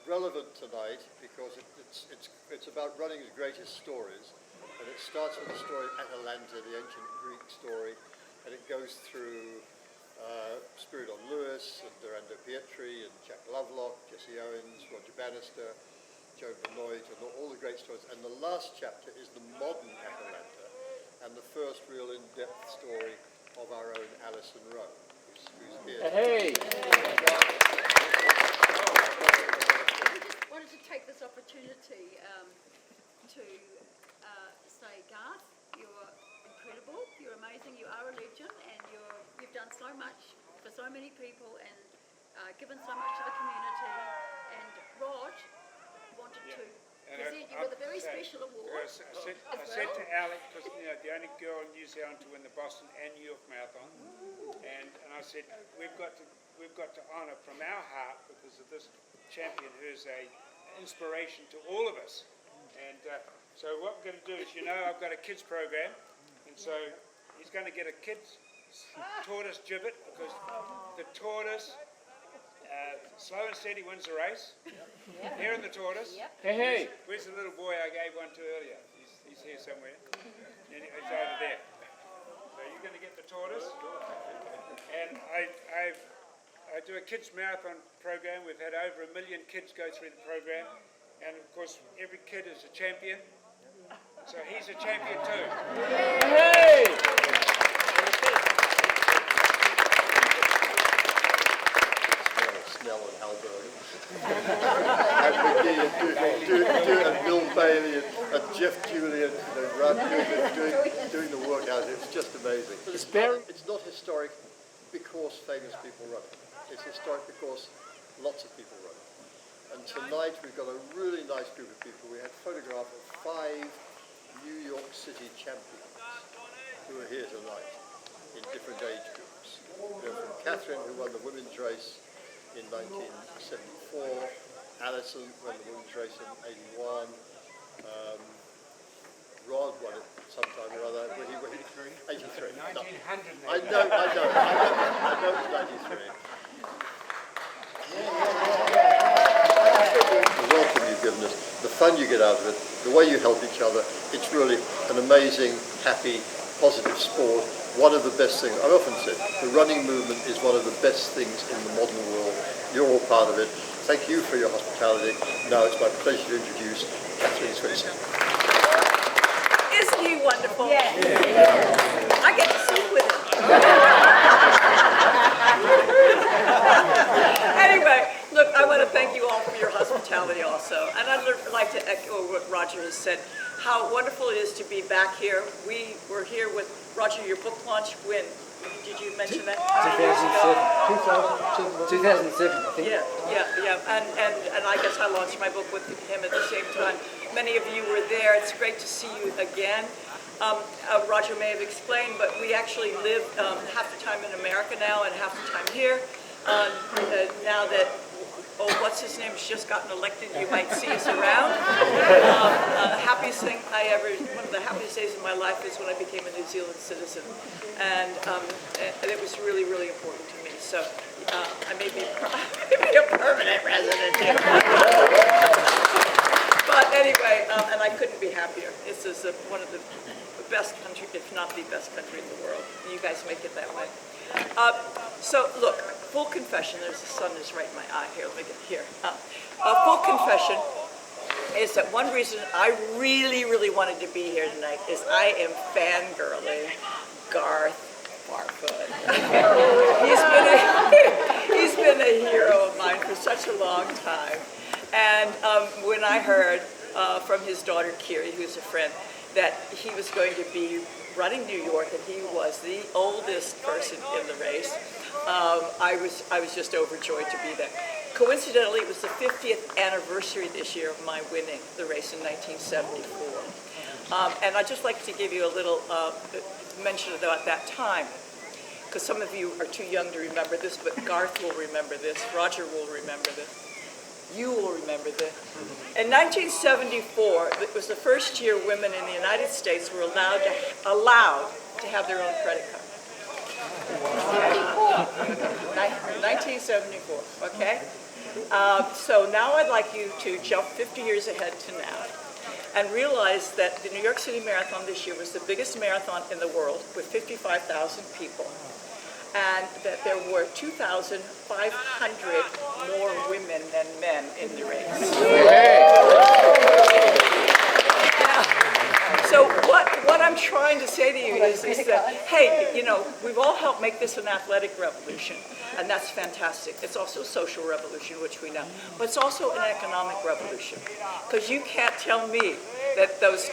relevant tonight because it's about running's greatest stories, and it starts with the story of Atalanta, the ancient Greek story, and it goes through Spiridon Lewis and Dorando Pietri and Jack Lovelock, Jesse Owens, Roger Bannister, Joan Benoit, and all the great stories. And the last chapter is the modern Atalanta, and the first real in-depth story of our own Allison Rowe, who's here. Hey! Wanted to take this opportunity to say, Garth, you're incredible, you're amazing, you are a legend, and you've done so much for so many people and given so much to the community. And Rog wanted to present you with a very special award. I said to Alec, because the only girl in New Zealand to win the Boston and New York Marathon, and I said we've got to honour from our heart because of this champion who's a inspiration to all of us. And so what we're going to do is, I've got a kids program, and so he's going to get a kids tortoise gibbet because the tortoise slow and steady wins the race. Yep. Here in the tortoise. Yep. Hey! Where's the little boy I gave one to earlier? He's here somewhere. And he's over there. So you're going to get the tortoise. And I do a kids marathon program. We've had over 1 million kids go through the program. And of course, every kid is a champion. So he's a champion too. Hey! Snell and Halberg. And McGee and Bill Bailey and Jeff Julian, doing the workout. It's just amazing. But it's not historic because famous people run it. It's historic because lots of people run it. And tonight we've got a really nice group of people. We had a photograph of 5 New York City champions who are here tonight in different age groups. We have from Kathrine, who won the women's race in 1974, Allison won the women's race in 81, Rod won it sometime or other. 83. 83. 1900. I know it's 93. The welcome you've given us, the fun you get out of it, the way you help each other, it's really an amazing, happy, positive sport. One of the best things, I've often said, the running movement is one of the best things in the modern world. You're all part of it. Thank you for your hospitality. Now it's my pleasure to introduce Kathrine Switzer. Isn't he wonderful? Yeah. I get to sit with him. Anyway, look, I want to thank you all for your hospitality also. And I'd like to echo what Roger has said, how wonderful it is to be back here. We were here with Roger, your book launch, when? Did you mention that? 2007, I think. Yeah. And I guess I launched my book with him at the same time. Many of you were there. It's great to see you again. Roger may have explained, but we actually live half the time in America now and half the time here. Now that what's his name's just gotten elected, you might see us around. Happiest thing one of the happiest days of my life is when I became a New Zealand citizen, and it was really, really important to me. So I may be a permanent resident here. But anyway, and I couldn't be happier. This is one of the best country, if not the best country in the world. You guys make it that way. So look, full confession, the sun is right in my eye here, let me get here. Full confession is that one reason I really, really wanted to be here tonight is I am fangirling Garth Barfoot. He's been a hero of mine for such a long time. And when I heard from his daughter Kiri, who's a friend, that he was going to be running New York and he was the oldest person in the race, I was just overjoyed to be there. Coincidentally, it was the 50th anniversary this year of my winning the race in 1974. And I'd just like to give you a little mention about that time, because some of you are too young to remember this, but Garth will remember this, Roger will remember this. You will remember this. In 1974, it was the first year women in the United States were allowed to have their own credit card. 1974, okay? So now I'd like you to jump 50 years ahead to now and realize that the New York City Marathon this year was the biggest marathon in the world with 55,000 people, and that there were 2,500 more women than men in the race. So what I'm trying to say to you is that, hey, you know, we've all helped make this an athletic revolution, and that's fantastic. It's also a social revolution, which we know, but it's also an economic revolution, because you can't tell me that those,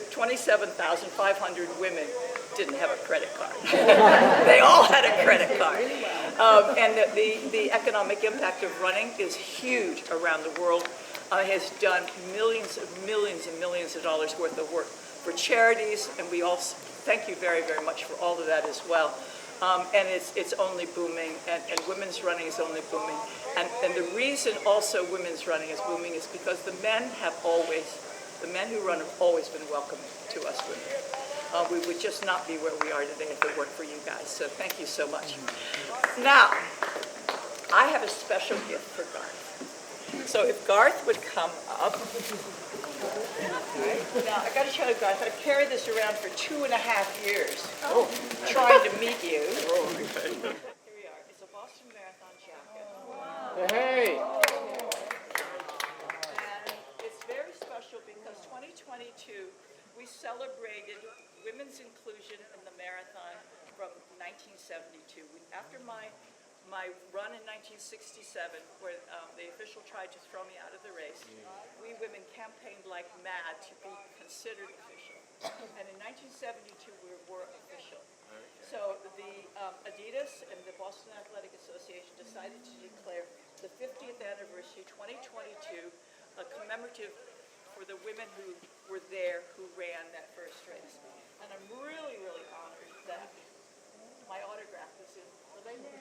27,500 women didn't have a credit card. They all had a credit card. And the economic impact of running is huge around the world. Has done millions and millions of dollars worth of work for charities, and we all thank you very, very much for all of that as well. And it's only booming, and women's running is only booming. And the reason also women's running is booming is because the men who run have always been welcoming to us women. We would just not be where we are today if it weren't for you guys. So thank you so much. Now, I have a special gift for Garth. So if Garth would come up. Now, I got to tell you, Garth, I've carried this around for 2.5 years, trying to meet you. Here we are. It's a Boston Marathon jacket. Hey! And it's very special because 2022, we celebrated women's inclusion in the marathon from 1972. After my run in 1967, where the official tried to throw me out of the race, we women campaigned like mad to be considered official. And in 1972, we were official. So the Adidas and the Boston Athletic Association decided to declare the 50th anniversary, 2022, a commemorative for the women who were there, who ran that first race. And I'm really, really honored that my autograph is in the label.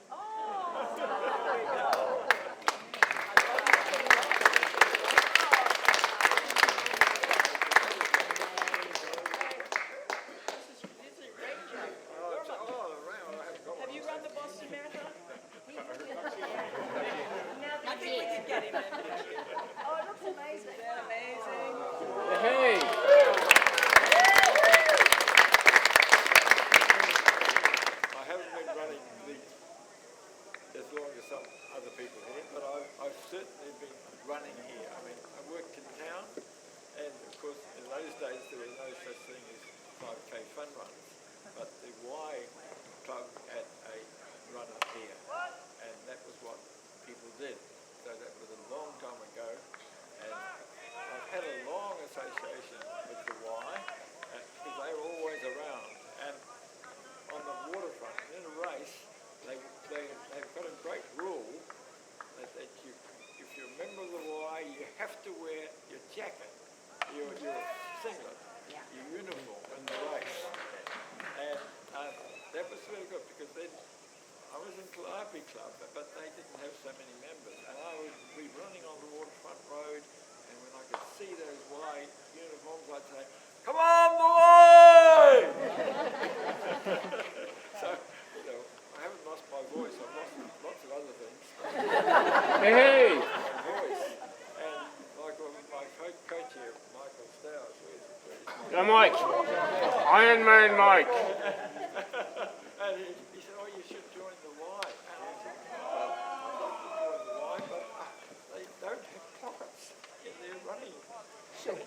Oh, there we go. This is a great jacket. Have you run the Boston Marathon? I think we could get him in. Oh, it looks amazing. Isn't that amazing? Hey! I haven't been running as long as some other people here, but I've certainly been running here. I mean, I worked in town, and of course, in those days there was no such thing as 5K fun runs, but the Y Club had a run up here, and that was what people did. So that was a long time ago, and I've had a long association with the Y, because they were always around. And on the waterfront, in a race, they've got a great rule that you, if you're a member of the Y, you have to wear your jacket, your singlet, your uniform in the race. And that was really good, because then I was in Calliope Club, but they didn't have so many members. And I would be running on the waterfront road, and when I could see those Y uniforms, I'd say, "Come on, the Y!" So, I haven't lost my voice. I've lost lots of other things. Hey! My voice. And like my coach here, Michael Stowers, Go Mike! Iron Man Mike! and he said, "Oh, you should join the Y." And I said, "Well, I'd love to join the Y, but they don't have pockets in their running shoes."